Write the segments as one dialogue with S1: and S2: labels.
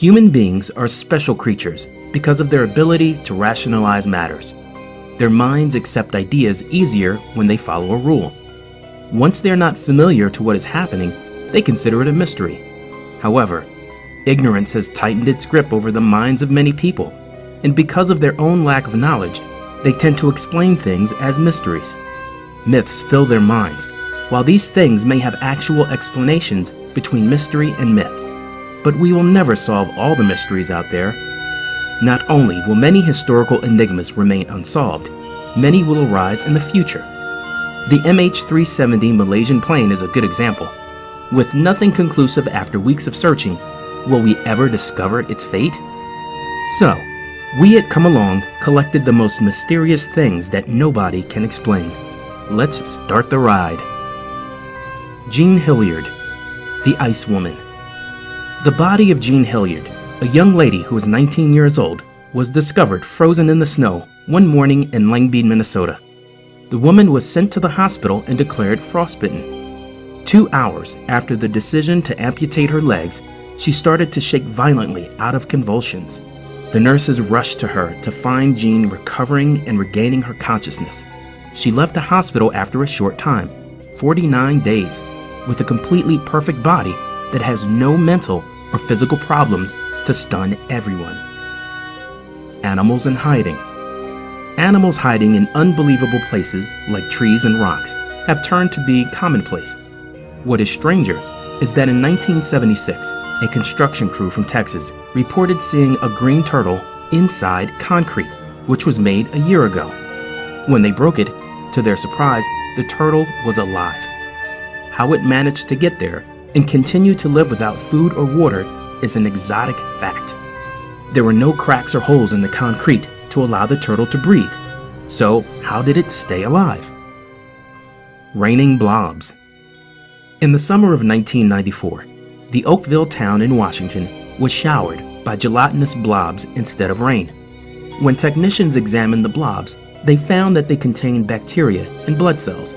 S1: Human beings are special creatures because of their ability to rationalize matters. Their minds accept ideas easier when they follow a rule. Once they are not familiar to what is happening, they consider it a mystery. However, ignorance has tightened its grip over the minds of many people, and because of their own lack of knowledge, they tend to explain things as mysteries. Myths fill their minds. While these things may have actual explanations between mystery and myth, but we will never solve all the mysteries out there. Not only will many historical enigmas remain unsolved, many will arise in the future. The MH370 Malaysian plane is a good example. With nothing conclusive after weeks of searching, will we ever discover its fate? So, we at Come Along collected the most mysterious things that nobody can explain. Let's start the ride. Jean Hilliard, the Ice Woman. The body of Jean Hilliard, a young lady who was 19 years old, was discovered frozen in the snow one morning in Langbein, Minnesota. The woman was sent to the hospital and declared frostbitten. 2 hours after the decision to amputate her legs, she started to shake violently out of convulsions. The nurses rushed to her to find Jean recovering and regaining her consciousness. She left the hospital after a short time, 49 days, with a completely perfect body that has no mental or physical problems to stun everyone. Animals in hiding. Animals hiding in unbelievable places like trees and rocks have turned to be commonplace. What is stranger is that in 1976, a construction crew from Texas reported seeing a green turtle inside concrete, which was made a year ago. When they broke it, to their surprise, the turtle was alive. How it managed to get there and continue to live without food or water is an exotic fact. There were no cracks or holes in the concrete to allow the turtle to breathe. So how did it stay alive? Raining blobs. In the summer of 1994, the Oakville town in Washington was showered by gelatinous blobs instead of rain. When technicians examined the blobs, they found that they contained bacteria and blood cells.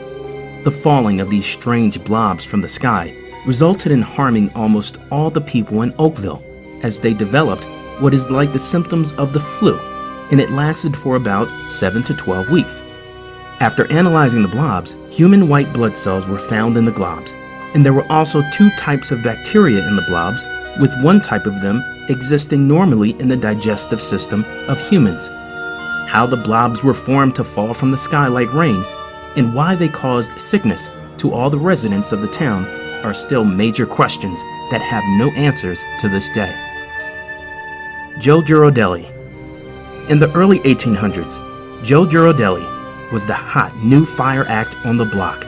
S1: The falling of these strange blobs from the sky resulted in harming almost all the people in Oakville, as they developed what is like the symptoms of the flu, and it lasted for about 7 to 12 weeks. After analyzing the blobs, human white blood cells were found in the globs, and there were also 2 types of bacteria in the blobs, with one type of them existing normally in the digestive system of humans. How the blobs were formed to fall from the sky like rain, and why they caused sickness to all the residents of the town are still major questions that have no answers to this day. Joe Girardelli. In the early 1800s, Joe Girardelli was the hot new fire act on the block.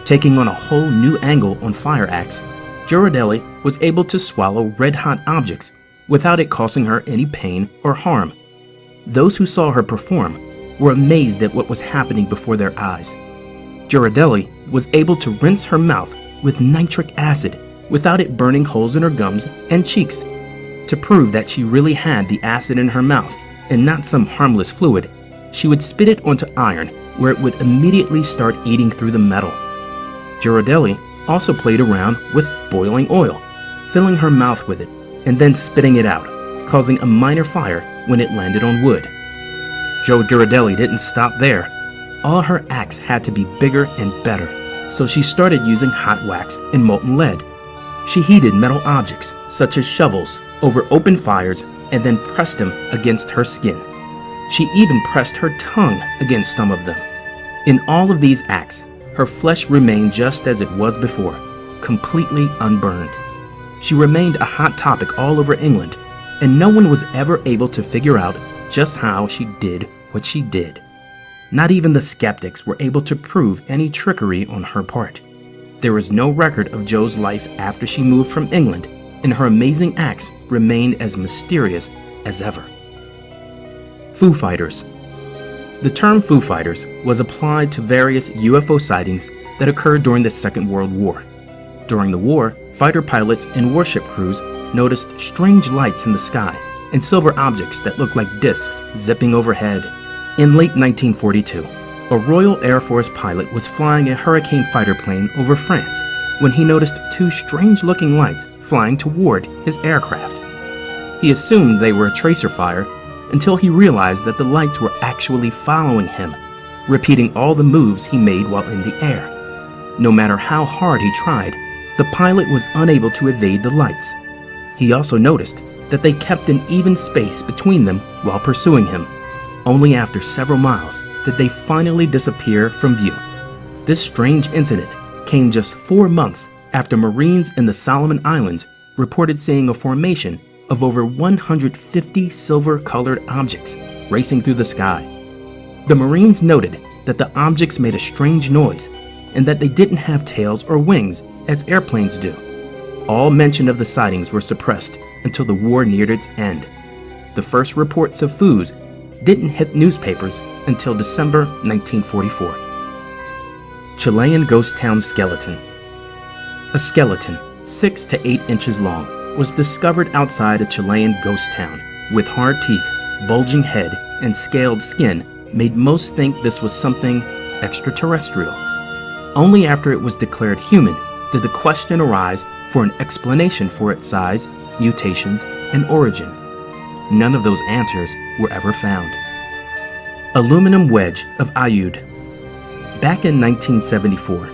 S1: Taking on a whole new angle on fire acts, Girardelli was able to swallow red-hot objects without it causing her any pain or harm. Those who saw her perform were amazed at what was happening before their eyes. Girardelli was able to rinse her mouth with nitric acid without it burning holes in her gums and cheeks. To prove that she really had the acid in her mouth and not some harmless fluid, she would spit it onto iron where it would immediately start eating through the metal. Girardelli also played around with boiling oil, filling her mouth with it and then spitting it out, causing a minor fire when it landed on wood. Joe Girardelli didn't stop there. All her acts had to be bigger and better, so she started using hot wax and molten lead. She heated metal objects, such as shovels, over open fires and then pressed them against her skin. She even pressed her tongue against some of them. In all of these acts, her flesh remained just as it was before, completely unburned. She remained a hot topic all over England, and no one was ever able to figure out just how she did what she did. Not even the skeptics were able to prove any trickery on her part. There is no record of Joe's life after she moved from England, and her amazing acts remained as mysterious as ever. Foo Fighters. The term Foo Fighters was applied to various UFO sightings that occurred during the Second World War. During the war, fighter pilots and warship crews noticed strange lights in the sky and silver objects that looked like discs zipping overhead. In late 1942, a Royal Air Force pilot was flying a Hurricane fighter plane over France when he noticed 2 strange-looking lights flying toward his aircraft. He assumed they were a tracer fire until he realized that the lights were actually following him, repeating all the moves he made while in the air. No matter how hard he tried, the pilot was unable to evade the lights. He also noticed that they kept an even space between them while pursuing him. Only after several miles did they finally disappear from view. This strange incident came just 4 months after Marines in the Solomon Islands reported seeing a formation of over 150 silver-colored objects racing through the sky. The Marines noted that the objects made a strange noise and that they didn't have tails or wings as airplanes do. All mention of the sightings were suppressed until the war neared its end. The first reports of FOOs didn't hit newspapers until December 1944. Chilean Ghost Town Skeleton. A skeleton 6 to 8 inches long was discovered outside a Chilean ghost town with hard teeth, bulging head, and scaled skin made most think this was something extraterrestrial. Only after it was declared human did the question arise for an explanation for its size, mutations, and origin. None of those answers were ever found. Aluminum wedge of Aiud. Back in 1974,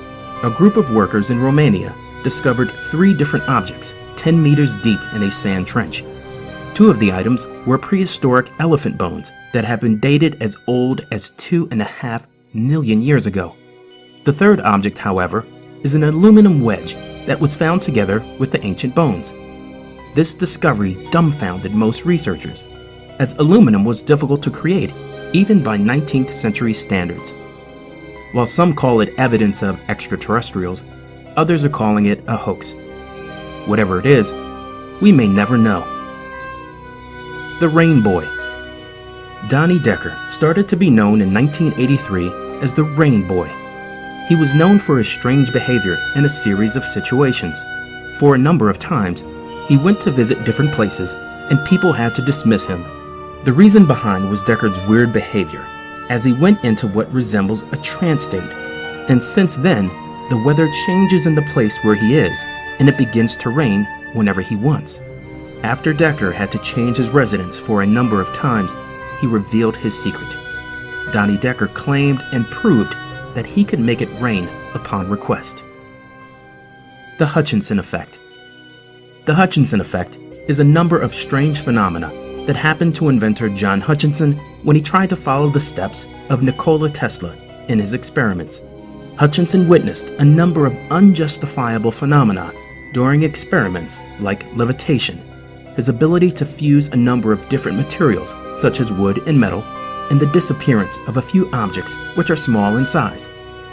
S1: a group of workers in Romania discovered 3 different objects 10 meters deep in a sand trench. 2 of the items were prehistoric elephant bones that have been dated as old as 2.5 million years ago. The third object, however, is an aluminum wedge that was found together with the ancient bones. This discovery dumbfounded most researchers, as aluminum was difficult to create even by 19th century standards. While some call it evidence of extraterrestrials, others are calling it a hoax. Whatever it is, we may never know. The Rain Boy. Donnie Decker started to be known in 1983 as the Rain Boy. He was known for his strange behavior in a series of situations. For a number of times, he went to visit different places and people had to dismiss him. The reason behind was Decker's weird behavior, as he went into what resembles a trance state. And since then, the weather changes in the place where he is, and it begins to rain whenever he wants. After Decker had to change his residence for a number of times, he revealed his secret. Donnie Decker claimed and proved that he could make it rain upon request. The Hutchinson Effect. The Hutchinson Effect is a number of strange phenomena that happened to inventor John Hutchinson when he tried to follow the steps of Nikola Tesla in his experiments. Hutchinson witnessed a number of unjustifiable phenomena during experiments like levitation, his ability to fuse a number of different materials such as wood and metal, and the disappearance of a few objects which are small in size.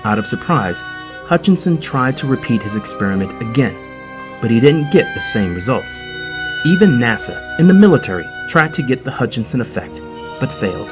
S1: Out of surprise, Hutchinson tried to repeat his experiment again, but he didn't get the same results. Even NASA and the military tried to get the Hutchinson effect, but failed.